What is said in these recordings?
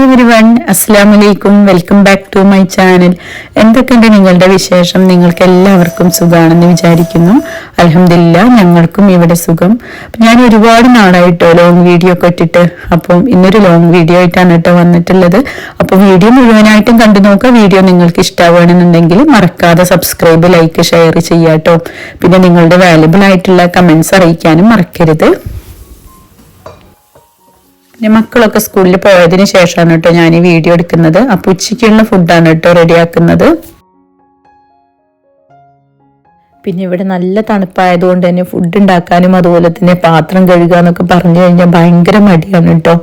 Everyone, അസ്സലാമു അലൈക്കും. Welcome back to my channel. എന്തൊക്കെയുണ്ട് നിങ്ങളുടെ വിശേഷം? നിങ്ങൾക്ക് എല്ലാവർക്കും സുഖമാണെന്ന് വിചാരിക്കുന്നു. അൽഹംദുലില്ലാ, ഞങ്ങൾക്കും ഇവിടെ സുഖം. ഞാൻ ഒരുപാട് നാളായിട്ടോ ലോങ് വീഡിയോ ഒക്കെ ഇട്ടിട്ട്. അപ്പം ഇന്നൊരു ലോങ് വീഡിയോ ആയിട്ടാണ് കേട്ടോ വന്നിട്ടുള്ളത്. അപ്പോൾ വീഡിയോ മുഴുവനായിട്ടും കണ്ടു നോക്കുക. വീഡിയോ നിങ്ങൾക്ക് ഇഷ്ടമാവുകയാണെന്നുണ്ടെങ്കിൽ മറക്കാതെ സബ്സ്ക്രൈബ്, ലൈക്ക്, ഷെയർ ചെയ്യാട്ടോ. പിന്നെ നിങ്ങളുടെ വാല്യുബിൾ ആയിട്ടുള്ള കമന്റ്സ് അറിയിക്കാനും മറക്കരുത്. പിന്നെ മക്കളൊക്കെ സ്കൂളിൽ പോയതിന് ശേഷമാണ് കേട്ടോ ഞാൻ ഈ വീഡിയോ എടുക്കുന്നത്. അപ്പൊ ഉച്ചയ്ക്കുള്ള ഫുഡാണ് കേട്ടോ റെഡിയാക്കുന്നത്. പിന്നെ ഇവിടെ നല്ല തണുപ്പായതുകൊണ്ട് തന്നെ ഫുഡ് ഉണ്ടാക്കാനും അതുപോലെ തന്നെ പാത്രം കഴുകുക എന്നൊക്കെ പറഞ്ഞു കഴിഞ്ഞാൽ ഭയങ്കര മടിയാണ് കേട്ടോ.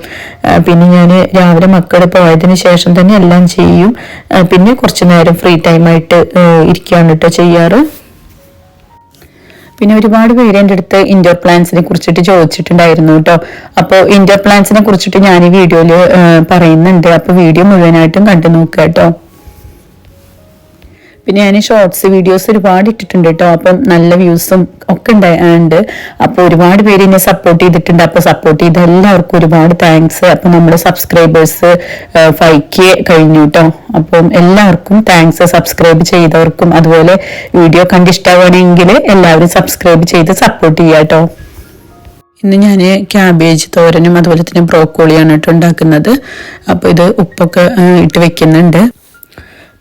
പിന്നെ ഞാൻ രാവിലെ മക്കൾ പോയതിന് ശേഷം തന്നെ എല്ലാം ചെയ്യും. പിന്നെ കുറച്ചു നേരം ഫ്രീ ടൈമായിട്ട് ഇരിക്കുകയാണ് കേട്ടോ ചെയ്യാറ്. പിന്നെ ഒരുപാട് പേര് എൻ്റെ അടുത്ത് ഇൻഡോർ പ്ലാന്റ്സിനെ കുറിച്ചിട്ട് ചോദിച്ചിട്ടുണ്ടായിരുന്നു കേട്ടോ. അപ്പോൾ ഇൻഡോർ പ്ലാന്റ്സിനെ കുറിച്ചിട്ട് ഞാൻ ഈ വീഡിയോയിൽ പറയുന്നുണ്ട്. അപ്പോൾ വീഡിയോ മുഴുവനായിട്ടും കണ്ടു നോക്കുക കേട്ടോ. പിന്നെ ഞാൻ ഷോർട്സ് വീഡിയോസ് ഒരുപാട് ഇട്ടിട്ടുണ്ട് കേട്ടോ. അപ്പം നല്ല വ്യൂസും ഒക്കെ ഉണ്ടായിട്ടുണ്ട്. അപ്പോൾ ഒരുപാട് പേര് എന്നെ സപ്പോർട്ട് ചെയ്തിട്ടുണ്ട്. അപ്പോൾ സപ്പോർട്ട് ചെയ്ത എല്ലാവർക്കും ഒരുപാട് താങ്ക്സ്. അപ്പം നമ്മുടെ സബ്സ്ക്രൈബേഴ്സ് 5K കഴിഞ്ഞു കേട്ടോ. അപ്പം എല്ലാവർക്കും താങ്ക്സ്. സബ്സ്ക്രൈബ് ചെയ്തവർക്കും അതുപോലെ വീഡിയോ കണ്ടിഷ്ടമാണെങ്കിൽ എല്ലാവരും സബ്സ്ക്രൈബ് ചെയ്ത് സപ്പോർട്ട് ചെയ്യാം കേട്ടോ. ഇന്ന് ഞാൻ ക്യാബേജ് തോരനും അതുപോലെ തന്നെ ബ്രോക്കോളിയാണ് കേട്ടോ ഉണ്ടാക്കുന്നത്. അപ്പോൾ ഇത് ഉപ്പൊക്കെ ഇട്ട് വെക്കുന്നുണ്ട്.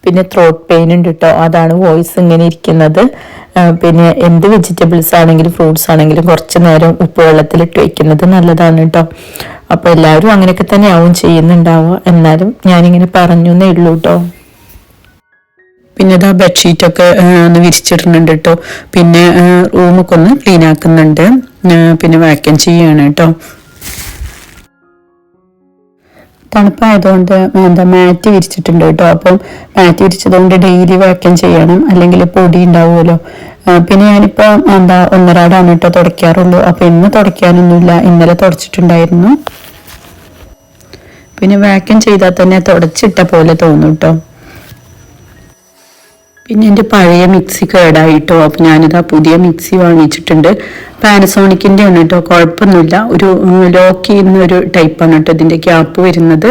പിന്നെ ത്രോട്ട് പെയിൻ ഉണ്ട് കേട്ടോ, അതാണ് വോയിസ് ഇങ്ങനെ ഇരിക്കുന്നത്. പിന്നെ എന്ത് വെജിറ്റബിൾസ് ആണെങ്കിലും ഫ്രൂട്ട്സ് ആണെങ്കിലും കുറച്ച് നേരം ഉപ്പ് വെള്ളത്തിലിട്ട് വെക്കുന്നത് നല്ലതാണ് കേട്ടോ. അപ്പോൾ എല്ലാവരും അങ്ങനെയൊക്കെ തന്നെ ആവും ചെയ്യുന്നുണ്ടാവുക. എന്നാലും ഞാനിങ്ങനെ പറഞ്ഞു എന്നേ ഉള്ളൂ കേട്ടോ. പിന്നെ ഇതാ ബെഡ്ഷീറ്റൊക്കെ ഒന്ന് വിരിച്ചിടുന്നുണ്ട് കേട്ടോ. പിന്നെ റൂമൊക്കെ ഒന്ന് ക്ലീൻ ആക്കുന്നുണ്ട്. പിന്നെ വാക്യൂം ചെയ്യാണ് കേട്ടോ. തണുപ്പായതുകൊണ്ട് മാറ്റ് വിരിച്ചിട്ടുണ്ട് കേട്ടോ. അപ്പം മാറ്റ് വിരിച്ചതുകൊണ്ട് ഡെയിലി വാക്യൂം ചെയ്യണം, അല്ലെങ്കിൽ പൊടി ഉണ്ടാവുമല്ലോ. പിന്നെ ഞാനിപ്പോൾ ഒന്നരാടാണ് കേട്ടോ തുടയ്ക്കാറുള്ളൂ. അപ്പം ഇന്ന് തുടയ്ക്കാനൊന്നുമില്ല, ഇന്നലെ തുടച്ചിട്ടുണ്ടായിരുന്നു. പിന്നെ വാക്യൂം ചെയ്താൽ തന്നെ തുടച്ചിട്ട പോലെ തോന്നും കേട്ടോ. പിന്നെ എൻ്റെ പഴയ മിക്സി കേടായിട്ടോ. അപ്പം ഞാനിതാ പുതിയ മിക്സി വാങ്ങിച്ചിട്ടുണ്ട്. പാനസോണിക്കിൻ്റെ ആണ് കേട്ടോ, കുഴപ്പമൊന്നുമില്ല. ഒരു ലോക്ക് ചെയ്യുന്ന ഒരു ടൈപ്പാണ് കേട്ടോ ഇതിൻ്റെ ക്യാപ്പ് വരുന്നത്.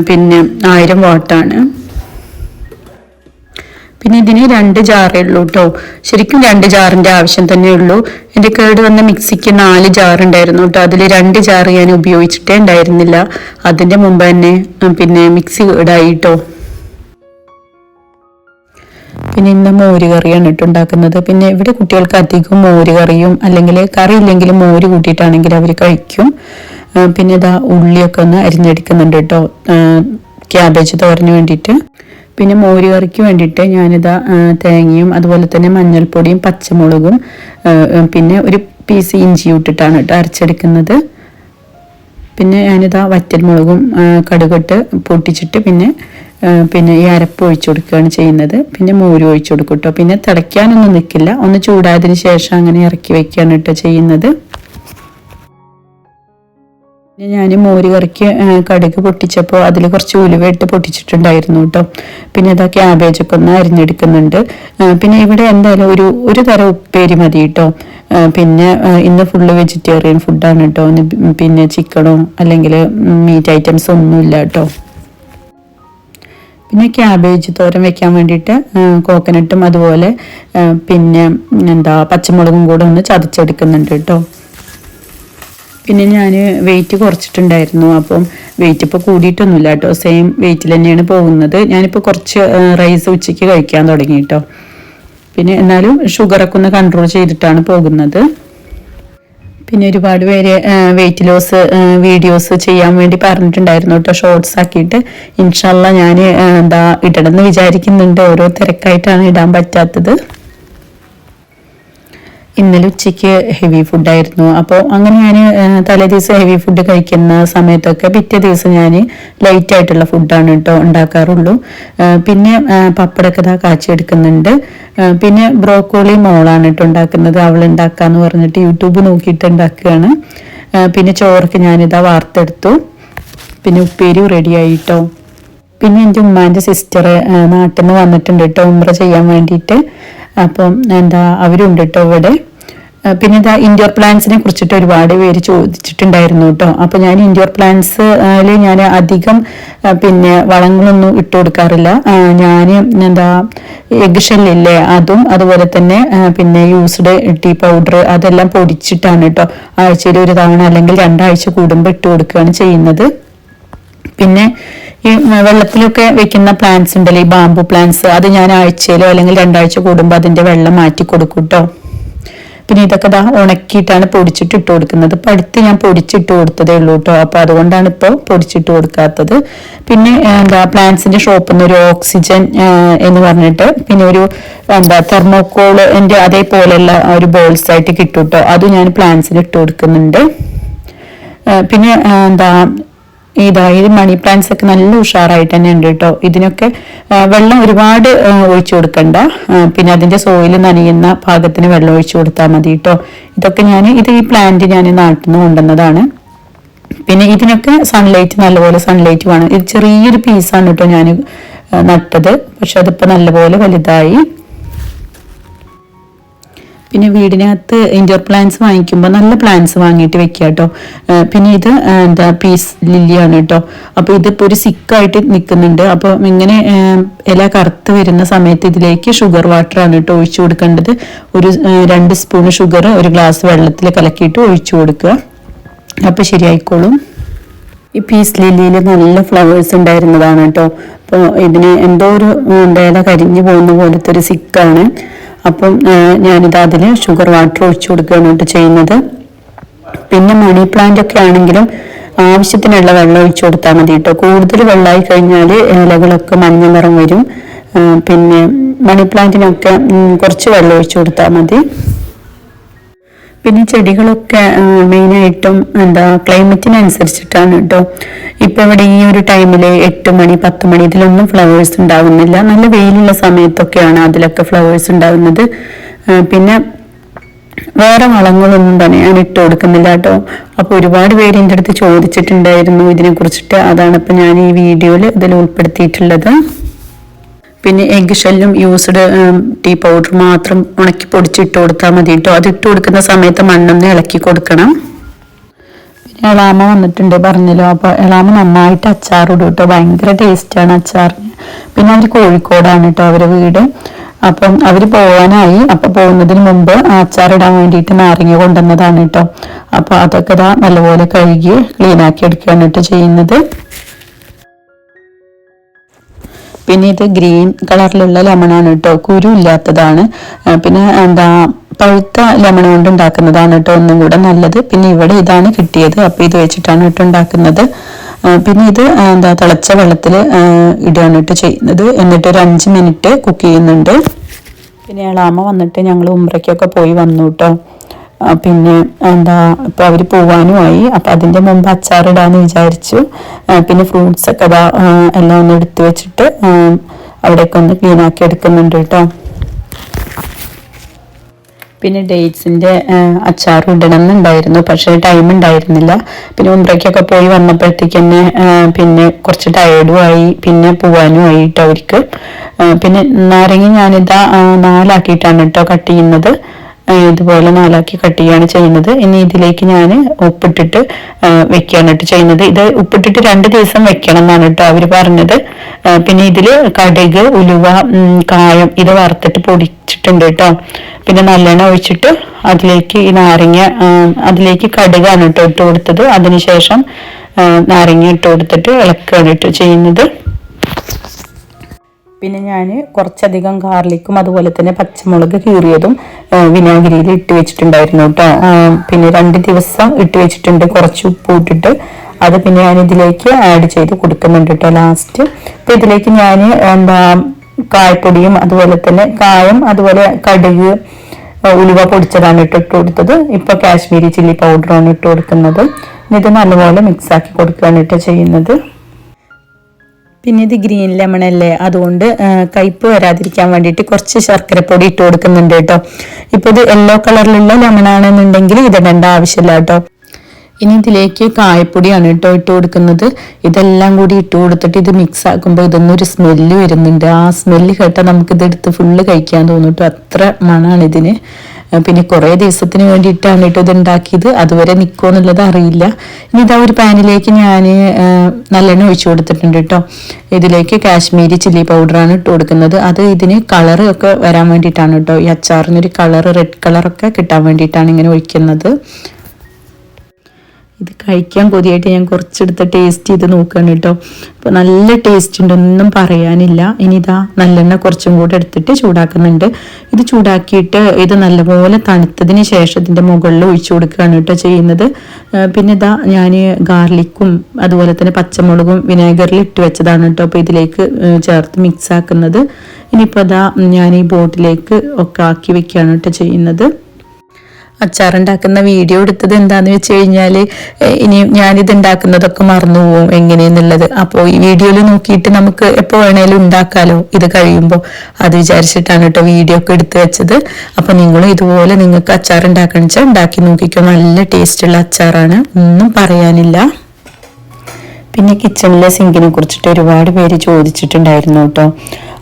പിന്നെ 1000 വാട്ടാണ്. പിന്നെ ഇതിന് 2 ജാറേ ഉള്ളൂ കേട്ടോ. ശരിക്കും 2 ജാറിൻ്റെ ആവശ്യം തന്നെ ഉള്ളൂ. എൻ്റെ കേട് വന്ന മിക്സിക്ക് 4 ജാർ ഉണ്ടായിരുന്നു കേട്ടോ. അതിൽ 2 ജാർ ഞാൻ ഉപയോഗിച്ചിട്ടേ ഉണ്ടായിരുന്നില്ല. അതിൻ്റെ മുമ്പ് തന്നെ പിന്നെ മിക്സി കേടായി കേട്ടോ. പിന്നെ ഇന്ന് മോര് കറിയാണ് ഇട്ട് ഉണ്ടാക്കുന്നത്. പിന്നെ ഇവിടെ കുട്ടികൾക്ക് അധികം മോര് കറിയും അല്ലെങ്കിൽ കറി ഇല്ലെങ്കിലും മോര് കൂട്ടിയിട്ടാണെങ്കിൽ അവർ കഴിക്കും. പിന്നെ ഇതാ ഉള്ളിയൊക്കെ ഒന്ന് അരിഞ്ഞെടുക്കുന്നുണ്ട് കേട്ടോ, ക്യാബേജ് തോരന് വേണ്ടിയിട്ട്. പിന്നെ മോര് കറിക്ക് വേണ്ടിയിട്ട് ഞാനിതാ തേങ്ങയും അതുപോലെ തന്നെ മഞ്ഞൾപ്പൊടിയും പച്ചമുളകും പിന്നെ ഒരു പീസ് ഇഞ്ചിയും ഇട്ടിട്ടാണ് കേട്ടോ അരച്ചെടുക്കുന്നത്. പിന്നെ ഞാനിതാ വറ്റൽമുളകും കടുകിട്ട് പൊട്ടിച്ചിട്ട് പിന്നെ ഈ അരപ്പ് ഒഴിച്ചു കൊടുക്കുകയാണ് ചെയ്യുന്നത്. പിന്നെ മോര് ഒഴിച്ചു കൊടുക്കും കേട്ടോ. പിന്നെ തിളയ്ക്കാനൊന്നും നിൽക്കില്ല, ഒന്ന് ചൂടായതിന് ശേഷം അങ്ങനെ ഇറക്കി വെക്കുകയാണ് കേട്ടോ ചെയ്യുന്നത്. പിന്നെ ഞാൻ മോര് കറിക്ക് കടുക് പൊട്ടിച്ചപ്പോൾ അതിൽ കുറച്ച് ഉലുവ ഇട്ട് പൊട്ടിച്ചിട്ടുണ്ടായിരുന്നു കേട്ടോ. പിന്നെ അതാ ക്യാബേജൊക്കെ ഒന്ന് അരിഞ്ഞെടുക്കുന്നുണ്ട്. പിന്നെ ഇവിടെ എന്തായാലും ഒരു തരം ഉപ്പേരി മതി കേട്ടോ. പിന്നെ ഇന്ന് ഫുള്ള് വെജിറ്റേറിയൻ ഫുഡാണ് കേട്ടോ. പിന്നെ ചിക്കനോ അല്ലെങ്കിൽ മീറ്റ് ഐറ്റംസ് ഒന്നുമില്ല കേട്ടോ. പിന്നെ ക്യാബേജ് തോരൻ വെക്കാൻ വേണ്ടിയിട്ട് കോക്കനട്ടും അതുപോലെ പിന്നെ പച്ചമുളകും കൂടെ ഒന്ന് ചതച്ചെടുക്കുന്നുണ്ട് കേട്ടോ. പിന്നെ ഞാൻ വെയിറ്റ് കുറച്ചിട്ടുണ്ടായിരുന്നു. അപ്പം വെയിറ്റ് ഇപ്പോൾ കൂടിയിട്ടൊന്നുമില്ല കേട്ടോ, സെയിം വെയിറ്റിൽ തന്നെയാണ് പോകുന്നത്. ഞാനിപ്പോൾ കുറച്ച് റൈസ് ഉച്ചയ്ക്ക് കഴിക്കാൻ തുടങ്ങി കേട്ടോ. പിന്നെ എന്നാലും ഷുഗറൊക്കെ ഒന്ന് കൺട്രോൾ ചെയ്തിട്ടാണ് പോകുന്നത്. പിന്നെ ഒരുപാട് പേര് വെയിറ്റ് ലോസ് വീഡിയോസ് ചെയ്യാൻ വേണ്ടി പറഞ്ഞിട്ടുണ്ടായിരുന്നു കേട്ടോ, ഷോർട്സ് ആക്കിയിട്ട്. ഇൻഷാല്ലാ ഞാൻ ഇടണമെന്ന് വിചാരിക്കുന്നുണ്ട്. ഓരോ തിരക്കായിട്ടാണ് ഇടാൻ പറ്റാത്തത്. ഇന്നലെ ഉച്ചയ്ക്ക് ഹെവി ഫുഡായിരുന്നു. അപ്പോൾ അങ്ങനെ ഞാൻ തലേ ദിവസം ഹെവി ഫുഡ് കഴിക്കുന്ന സമയത്തൊക്കെ പിറ്റേ ദിവസം ഞാൻ ലൈറ്റ് ആയിട്ടുള്ള ഫുഡാണ് കേട്ടോ ഉണ്ടാക്കാറുള്ളൂ. പിന്നെ പപ്പടമൊക്കെ കാച്ചിയെടുക്കുന്നുണ്ട്. പിന്നെ ബ്രോക്കോളി മോളാണ് കേട്ടോ ഉണ്ടാക്കുന്നത്. അവൾ ഉണ്ടാക്കാന്ന് പറഞ്ഞിട്ട് യൂട്യൂബ് നോക്കിയിട്ട് ഉണ്ടാക്കുകയാണ്. പിന്നെ ചോറൊക്കെ ഞാനിതാ വാർത്തെടുത്തു. പിന്നെ ഉപ്പേരി റെഡി ആയിട്ടോ. പിന്നെ എൻ്റെ ഉമ്മാൻ്റെ സിസ്റ്റർ നാട്ടിൽ നിന്ന് വന്നിട്ടുണ്ട് കേട്ടോ ഉംറ ചെയ്യാൻ വേണ്ടിയിട്ട്. അപ്പം അവരുണ്ട് കേട്ടോ ഇവിടെ. പിന്നെ ഇതാ ഇൻഡോർ പ്ലാന്റ്സിനെ കുറിച്ചിട്ട് ഒരുപാട് പേര് ചോദിച്ചിട്ടുണ്ടായിരുന്നു കേട്ടോ. അപ്പൊ ഞാൻ ഇൻഡോർ പ്ലാന്റ്സിൽ ഞാൻ അധികം പിന്നെ വളങ്ങളൊന്നും ഇട്ട് കൊടുക്കാറില്ല. ഞാൻ എന്താ എഗ് ഷെല്ലില്ലേ അതും അതുപോലെ തന്നെ പിന്നെ യൂസ്ഡ് ടീ പൗഡർ അതെല്ലാം പൊടിച്ചിട്ടാണ് കേട്ടോ ആഴ്ചയിൽ ഒരു തവണ അല്ലെങ്കിൽ 2 ആഴ്ച കൂടുമ്പോൾ ഇട്ട് കൊടുക്കുകയാണ് ചെയ്യുന്നത്. പിന്നെ ഈ വെള്ളത്തിലൊക്കെ വെക്കുന്ന പ്ലാന്റ്സ് ഉണ്ടല്ലോ, ഈ ബാംബു പ്ലാന്റ്സ്, അത് ഞാൻ ആഴ്ചയിലോ അല്ലെങ്കിൽ 2 ആഴ്ച കൂടുമ്പോൾ അതിന്റെ വെള്ളം മാറ്റി കൊടുക്കും കേട്ടോ. പിന്നെ ഇതൊക്കെ ഉണക്കിയിട്ടാണ് പൊടിച്ചിട്ട് ഇട്ട് കൊടുക്കുന്നത്. ഇപ്പം അടുത്ത് ഞാൻ പൊടിച്ചിട്ട് കൊടുത്തതേ ഉള്ളൂ കേട്ടോ. അപ്പൊ അതുകൊണ്ടാണ് ഇപ്പോൾ പൊടിച്ചിട്ട് കൊടുക്കാത്തത്. പിന്നെ എന്താ പ്ലാന്റ്സിന്റെ ഷോപ്പിൽ നിന്ന് ഒരു ഓക്സിജൻ എന്ന് പറഞ്ഞിട്ട് പിന്നെ ഒരു എന്താ തെർമോക്കോളിന്റെ അതേപോലെയുള്ള ഒരു ബോൾസ് ആയിട്ട് കിട്ടും കേട്ടോ. അത് ഞാൻ പ്ലാന്റ്സിന് ഇട്ട് കൊടുക്കുന്നുണ്ട്. പിന്നെ എന്താ ഇത് മണി പ്ലാന്റ്സ് ഒക്കെ നല്ല ഉഷാറായിട്ട് തന്നെ ഉണ്ട് കേട്ടോ. ഇതിനൊക്കെ വെള്ളം ഒരുപാട് ഒഴിച്ചു കൊടുക്കണ്ട. പിന്നെ അതിന്റെ സോയിൽ നനയുന്ന ഭാഗത്തിന് വെള്ളം ഒഴിച്ചു കൊടുത്താൽ മതി കേട്ടോ. ഇതൊക്കെ ഈ പ്ലാന്റ് ഞാൻ നാട്ടിൽ നിന്ന് കൊണ്ടുവന്നതാണ്. പിന്നെ ഇതിനൊക്കെ സൺലൈറ്റ്, നല്ലപോലെ സൺലൈറ്റ് വേണം. ഇത് ചെറിയൊരു പീസാണ് കേട്ടോ ഞാൻ നട്ടത്, പക്ഷെ അതിപ്പോ നല്ലപോലെ വലുതായി. പിന്നെ വീടിനകത്ത് ഇൻഡോർ പ്ലാന്റ്സ് വാങ്ങിക്കുമ്പോൾ നല്ല പ്ലാന്റ്സ് വാങ്ങിയിട്ട് വെക്കുക കേട്ടോ. പിന്നെ ഇത് എന്താ പീസ് ലില്ലിയാണ് കേട്ടോ. അപ്പൊ ഇതിപ്പോ ഒരു സിക്കായിട്ട് നിൽക്കുന്നുണ്ട്. അപ്പൊ ഇങ്ങനെ ഇല കറുത്ത് വരുന്ന സമയത്ത് ഇതിലേക്ക് ഷുഗർ വാട്ടർ ആണ് കേട്ടോ ഒഴിച്ചു കൊടുക്കേണ്ടത്. ഒരു 2 സ്പൂൺ ഷുഗർ ഒരു ഗ്ലാസ് വെള്ളത്തിൽ കലക്കിയിട്ട് ഒഴിച്ചു കൊടുക്കുക. അപ്പൊ ശരിയായിക്കോളും. ഈ പീസ് ലില്ലിയിൽ നല്ല ഫ്ലവേഴ്സ് ഉണ്ടായിരുന്നതാണ് കേട്ടോ. അപ്പോൾ ഇതിന് എന്തോ ഒരു ഇല കരിഞ്ഞു പോകുന്ന പോലത്തെ ഒരു സിക്കാണ്. അപ്പം ഞാനിത് അതിൽ ഷുഗർ വാട്ടർ ഒഴിച്ചു കൊടുക്കുകയാണ് കേട്ടോ ചെയ്യുന്നത്. പിന്നെ മണി പ്ലാന്റ് ഒക്കെ ആണെങ്കിലും ആവശ്യത്തിനുള്ള വെള്ളം ഒഴിച്ചു കൊടുത്താൽ മതി കേട്ടോ. കൂടുതൽ വെള്ളമായി കഴിഞ്ഞാൽ ഇലകളൊക്കെ മഞ്ഞ നിറം വരും. പിന്നെ മണി പ്ലാന്റിനൊക്കെ കുറച്ച് വെള്ളം ഒഴിച്ചു കൊടുത്താൽ മതി. പിന്നെ ചെടികളൊക്കെ മെയിനായിട്ടും ക്ലൈമറ്റിനനുസരിച്ചിട്ടാണ് കേട്ടോ. ഇപ്പൊ ഇവിടെ ഈ ഒരു ടൈമില് 8 മണി 10 മണി ഇതിലൊന്നും ഫ്ലവേഴ്സ് ഉണ്ടാവുന്നില്ല. നല്ല വെയിലുള്ള സമയത്തൊക്കെയാണ് അതിലൊക്കെ ഫ്ലവേഴ്സ് ഉണ്ടാവുന്നത്. പിന്നെ വേറെ വളങ്ങളൊന്നും തന്നെ ഞാൻ ഇട്ട് കൊടുക്കുന്നില്ല കേട്ടോ. അപ്പൊ ഒരുപാട് പേര് എൻ്റെ അടുത്ത് ചോദിച്ചിട്ടുണ്ടായിരുന്നു ഇതിനെ കുറിച്ചിട്ട്. അതാണ് ഇപ്പൊ ഞാൻ ഈ വീഡിയോയിൽ ഇതിൽ ഉൾപ്പെടുത്തിയിട്ടുള്ളത്. പിന്നെ എഗ് ഷെല്ലും യൂസ്ഡ് ടീ പൗഡർ മാത്രം ഉണക്കി പൊടിച്ചിട്ട് കൊടുത്താൽ മതി കേട്ടോ. അത് ഇട്ട് കൊടുക്കുന്ന സമയത്ത് മണ്ണൊന്ന് ഇളക്കി കൊടുക്കണം. പിന്നെ എളാമ വന്നിട്ടുണ്ട് പറഞ്ഞല്ലോ. അപ്പൊ എളാമ നന്നായിട്ട് അച്ചാറിടും കേട്ടോ. ഭയങ്കര ടേസ്റ്റാണ് അച്ചാറിന്. പിന്നെ അവർ കോഴിക്കോടാണ് കേട്ടോ അവരുടെ വീട്. അപ്പം അവര് പോവാനായി. അപ്പൊ പോകുന്നതിന് മുമ്പ് അച്ചാറിടാൻ വേണ്ടിയിട്ട് നാരങ്ങ കൊണ്ടുവന്നതാണ് കേട്ടോ. അപ്പൊ അതൊക്കെ നല്ലപോലെ കഴുകി ക്ലീനാക്കി എടുക്കുകയാണ് കേട്ടോ ചെയ്യുന്നത്. പിന്നെ ഇത് ഗ്രീൻ കളറിലുള്ള ലെമണാണ് കേട്ടോ, കുരു ഇല്ലാത്തതാണ്. പിന്നെ പഴുത്ത ലെമൺ കൊണ്ട് ഉണ്ടാക്കുന്നതാണ് കേട്ടോ ഒന്നും കൂടെ നല്ലത്. പിന്നെ ഇവിടെ ഇതാണ് കിട്ടിയത്. അപ്പൊ ഇത് വെച്ചിട്ടാണ് കേട്ടോ ഉണ്ടാക്കുന്നത്. പിന്നെ ഇത് തിളച്ച വെള്ളത്തിൽ ഇടുകയാണ് കേട്ടോ ചെയ്യുന്നത്. എന്നിട്ട് ഒരു 5 മിനിറ്റ് കുക്ക് ചെയ്യുന്നുണ്ട്. പിന്നെ എളാമ വന്നിട്ട് ഞങ്ങൾ ഉംറയ്ക്കൊക്കെ പോയി വന്നു കേട്ടോ. പിന്നെ ഇപ്പൊ അവര് പോവാനുമായി. അപ്പൊ അതിന്റെ മുമ്പ് അച്ചാറിടാന്ന് വിചാരിച്ചു. പിന്നെ ഫ്രൂട്ട്സ് ഒക്കെ എല്ലാം ഒന്ന് എടുത്തു വെച്ചിട്ട് അവിടെയൊക്കെ ഒന്ന് ക്ലീൻ ആക്കി എടുക്കുന്നുണ്ട് കേട്ടോ. പിന്നെ ഡേറ്റ്സിന്റെ അച്ചാർ ഇടണം എന്നുണ്ടായിരുന്നു, പക്ഷെ ടൈം ഉണ്ടായിരുന്നില്ല. പിന്നെ ഉംറയ്ക്കൊക്കെ പോയി വന്നപ്പോഴത്തേക്ക് തന്നെ പിന്നെ കുറച്ച് ടയേർഡും ആയി. പിന്നെ പോവാനും ആയി കേട്ടോ അവർക്ക്. പിന്നെ നാരങ്ങ ഞാനിതാ 4 ആക്കിയിട്ടാണ് കേട്ടോ കട്ട് ചെയ്യുന്നത്. ഇതുപോലെ 4 ആക്കി കട്ട് ചെയ്യാണ് ചെയ്യുന്നത്. ഇനി ഇതിലേക്ക് ഞാൻ ഉപ്പിട്ടിട്ട് വെക്കുകയാണ് കേട്ടോ ചെയ്യുന്നത്. ഇത് ഉപ്പിട്ടിട്ട് 2 ദിവസം വെക്കണം എന്നാണ് കേട്ടോ അവര് പറഞ്ഞത്. പിന്നെ ഇതില് കടുക്, ഉലുവ, കായം ഇത് വറുത്തിട്ട് പൊടിച്ചിട്ടുണ്ട് കേട്ടോ. പിന്നെ നല്ലെണ്ണ ഒഴിച്ചിട്ട് അതിലേക്ക് ഈ നാരങ്ങ, അതിലേക്ക് കടുകാണ് കേട്ടോ ഇട്ട് കൊടുത്തത്. അതിനുശേഷം നാരങ്ങ ഇട്ട് കൊടുത്തിട്ട് ഇളക്കുകയാണ് കേട്ടോ ചെയ്യുന്നത്. പിന്നെ ഞാൻ കുറച്ചധികം ഗാർലിക്കും അതുപോലെ തന്നെ പച്ചമുളക് കീറിയതും വിനാഗിരിയിൽ ഇട്ട് വെച്ചിട്ടുണ്ടായിരുന്നു കേട്ടോ. പിന്നെ 2 ദിവസം ഇട്ട് വെച്ചിട്ടുണ്ട് കുറച്ച് ഉപ്പ് ഇട്ടിട്ട്. അത് പിന്നെ ഞാൻ ഇതിലേക്ക് ആഡ് ചെയ്ത് കൊടുക്കുന്നുണ്ട് കേട്ടോ ലാസ്റ്റ്. അപ്പൊ ഇതിലേക്ക് ഞാൻ കായപ്പൊടിയും അതുപോലെ തന്നെ കായം, അതുപോലെ കടുക്, ഉലുവ പൊടിച്ചതാണ് ഇട്ട് കൊടുത്തത്. ഇപ്പൊ കാശ്മീരി ചില്ലി പൗഡറാണ് ഇട്ട് കൊടുക്കുന്നത്. ഇത് നല്ലപോലെ മിക്സ് ആക്കി കൊടുക്കുകയാണ് കേട്ടോ ചെയ്യുന്നത്. പിന്നെ ഇത് ഗ്രീൻ ലെമൺ അല്ലേ, അതുകൊണ്ട് കയ്പ്പ് വരാതിരിക്കാൻ വേണ്ടിയിട്ട് കുറച്ച് ശർക്കരപ്പൊടി ഇട്ട് കൊടുക്കുന്നുണ്ട് കേട്ടോ. ഇപ്പൊ ഇത് യെല്ലോ കളറിലുള്ള ലെമൺ ആണെന്നുണ്ടെങ്കിൽ ഇതിടേണ്ട ആവശ്യമില്ല കേട്ടോ. ഇനി ഇതിലേക്ക് കായപ്പൊടിയാണ് കേട്ടോ ഇട്ട് കൊടുക്കുന്നത്. ഇതെല്ലാം കൂടി ഇട്ട് കൊടുത്തിട്ട് ഇത് മിക്സ് ആക്കുമ്പോൾ ഇതൊന്നൊരു സ്മെല്ല് വരുന്നുണ്ട്. ആ സ്മെല്ല് കേട്ടാൽ നമുക്കിത് എടുത്ത് ഫുള്ള് കഴിക്കാൻ തോന്നും കേട്ടോ. അത്ര മണമാണ് ഇതിന്. പിന്നെ കുറേ ദിവസത്തിന് വേണ്ടിയിട്ടാണ് കേട്ടോ ഇത് ഉണ്ടാക്കിയത്. അതുവരെ നിൽക്കുമോ എന്നുള്ളത് അറിയില്ല. ഇനി ഇതാ ഒരു പാനിലേക്ക് ഞാൻ നല്ലെണ്ണ ഒഴിച്ചു കൊടുത്തിട്ടുണ്ട് കേട്ടോ. ഇതിലേക്ക് കാശ്മീരി ചില്ലി പൗഡറാണ് ഇട്ട് കൊടുക്കുന്നത്. അത് ഇതിന് കളർ ഒക്കെ വരാൻ വേണ്ടിയിട്ടാണ് കേട്ടോ. ഈ അച്ചാറിനൊരു കളർ, റെഡ് കളറൊക്കെ കിട്ടാൻ വേണ്ടിയിട്ടാണ് ഇങ്ങനെ ഒഴിക്കുന്നത്. ഇത് കഴിക്കാൻ കൊതിയായിട്ട് ഞാൻ കുറച്ചെടുത്ത് ടേസ്റ്റ് ചെയ്ത് നോക്കുകയാണ് കേട്ടോ. അപ്പോൾ നല്ല ടേസ്റ്റ് ഉണ്ട്, ഒന്നും പറയാനില്ല. ഇനി ഇതാ നല്ലെണ്ണ കുറച്ചും കൂടെ എടുത്തിട്ട് ചൂടാക്കുന്നുണ്ട്. ഇത് ചൂടാക്കിയിട്ട് ഇത് നല്ലപോലെ തണുത്തതിന് ശേഷം ഇതിൻ്റെ മുകളിൽ ഒഴിച്ചു കൊടുക്കുകയാണ് കേട്ടോ ചെയ്യുന്നത്. പിന്നെ ഇതാ ഞാൻ ഗാർലിക്കും അതുപോലെ തന്നെ പച്ചമുളകും വിനാഗറിൽ ഇട്ട് വെച്ചതാണ് കേട്ടോ. അപ്പോൾ ഇതിലേക്ക് ചേർത്ത് മിക്സ് ആക്കുന്നത്. ഇനിയിപ്പോൾ ഇതാ ഞാൻ ഈ ബോട്ടിലേക്ക് ഒക്കെ ആക്കി വെക്കുകയാണ് കേട്ടോ ചെയ്യുന്നത്. അച്ചാറുണ്ടാക്കുന്ന വീഡിയോ എടുത്തത് എന്താന്ന് വെച്ച് കഴിഞ്ഞാൽ ഇനി ഞാനിത് ഉണ്ടാക്കുന്നതൊക്കെ മറന്നു പോവും എങ്ങനെയെന്നുള്ളത്. അപ്പോൾ ഈ വീഡിയോയിൽ നോക്കിയിട്ട് നമുക്ക് എപ്പോൾ വേണേലും ഉണ്ടാക്കാലോ ഇത് കഴിയുമ്പോൾ, അത് വിചാരിച്ചിട്ടാണ് കേട്ടോ വീഡിയോ ഒക്കെ എടുത്തു വെച്ചത്. അപ്പോൾ നിങ്ങളും ഇതുപോലെ നിങ്ങൾക്ക് അച്ചാർ ഉണ്ടാക്കണം വെച്ചാൽ ഉണ്ടാക്കി നോക്കിക്കോ. നല്ല ടേസ്റ്റുള്ള അച്ചാറാണ്, ഒന്നും പറയാനില്ല. പിന്നെ കിച്ചണിലെ സിങ്കിനെ കുറിച്ചിട്ട് ഒരുപാട് പേര് ചോദിച്ചിട്ടുണ്ടായിരുന്നു കേട്ടോ.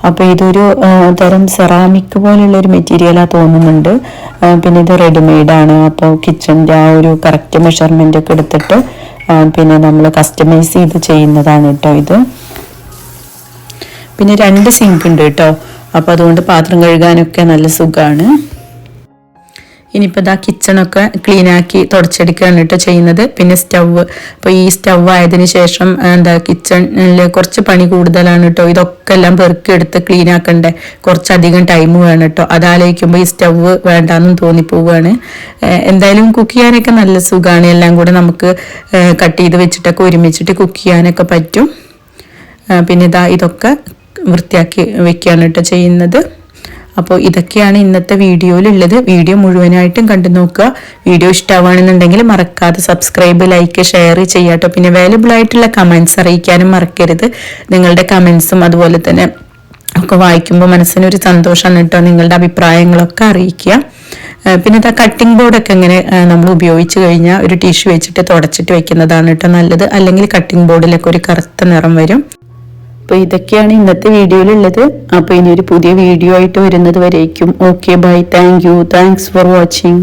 അപ്പോൾ ഇതൊരു തരം സെറാമിക് പോലെയുള്ള ഒരു മെറ്റീരിയലാ തോന്നുന്നുണ്ട്. പിന്നെ ഇത് റെഡിമെയ്ഡാണ്. അപ്പോൾ കിച്ചണിൻ്റെ ആ ഒരു കറക്റ്റ് മെഷർമെൻ്റ് ഒക്കെ എടുത്തിട്ട് പിന്നെ നമ്മൾ കസ്റ്റമൈസ് ചെയ്ത് ചെയ്യുന്നതാണ് കേട്ടോ ഇത്. പിന്നെ 2 സിങ്ക് ഉണ്ട് കേട്ടോ. അപ്പോൾ അതുകൊണ്ട് പാത്രം കഴുകാനൊക്കെ നല്ല സുഖമാണ്. ഇനിയിപ്പോൾ ഇതാ കിച്ചണൊക്കെ ക്ലീനാക്കി തുടച്ചെടുക്കുകയാണ് കേട്ടോ ചെയ്യുന്നത്. പിന്നെ സ്റ്റവ്, അപ്പോൾ ഈ സ്റ്റവ് ആയതിനു ശേഷം കിച്ചണിൽ കുറച്ച് പണി കൂടുതലാണ് കേട്ടോ. ഇതൊക്കെ എല്ലാം പെറുക്കിയെടുത്ത് ക്ലീൻ ആക്കണ്ടേ, കുറച്ചധികം ടൈം വേണം കേട്ടോ. അതാലോചിക്കുമ്പോൾ ഈ സ്റ്റവ് വേണ്ടാന്നും തോന്നിപ്പോവുകയാണ്. എന്തായാലും കുക്ക് ചെയ്യാനൊക്കെ നല്ല സുഖമാണ്. എല്ലാം കൂടെ നമുക്ക് കട്ട് ചെയ്ത് വെച്ചിട്ടൊക്കെ ഒരുമിച്ചിട്ട് കുക്ക് ചെയ്യാനൊക്കെ പറ്റും. പിന്നെ ഇതൊക്കെ വൃത്തിയാക്കി വെക്കുകയാണ് കേട്ടോ ചെയ്യുന്നത്. അപ്പോൾ ഇതൊക്കെയാണ് ഇന്നത്തെ വീഡിയോയിലുള്ളത്. വീഡിയോ മുഴുവനായിട്ടും കണ്ടു നോക്കുക. വീഡിയോ ഇഷ്ടമാണെന്നുണ്ടെങ്കിൽ മറക്കാതെ സബ്സ്ക്രൈബ്, ലൈക്ക്, ഷെയർ ചെയ്യാട്ടോ. പിന്നെ അവൈലബിൾ ആയിട്ടുള്ള കമൻസ് അറിയിക്കാനും മറക്കരുത്. നിങ്ങളുടെ കമൻസും അതുപോലെ തന്നെ ഒക്കെ വായിക്കുമ്പോൾ മനസ്സിനൊരു സന്തോഷമാണ് കേട്ടോ. നിങ്ങളുടെ അഭിപ്രായങ്ങളൊക്കെ അറിയിക്കുക. പിന്നെ കട്ടിംഗ് ബോർഡൊക്കെ ഇങ്ങനെ നമ്മൾ ഉപയോഗിച്ച് കഴിഞ്ഞാൽ ഒരു ടിഷ്യൂ വെച്ചിട്ട് തുടച്ചിട്ട് വെക്കുന്നതാണ് കേട്ടോ നല്ലത്. അല്ലെങ്കിൽ കട്ടിംഗ് ബോർഡിലൊക്കെ ഒരു കറുത്ത നിറം വരും. അപ്പോൾ ഇതൊക്കെയാണ് ഇന്നത്തെ വീഡിയോയിലുള്ളത്. അപ്പോൾ ഇനി ഒരു പുതിയ വീഡിയോ ആയിട്ട് വരുന്നത് വരേക്കും okay bye. Thanks for watching.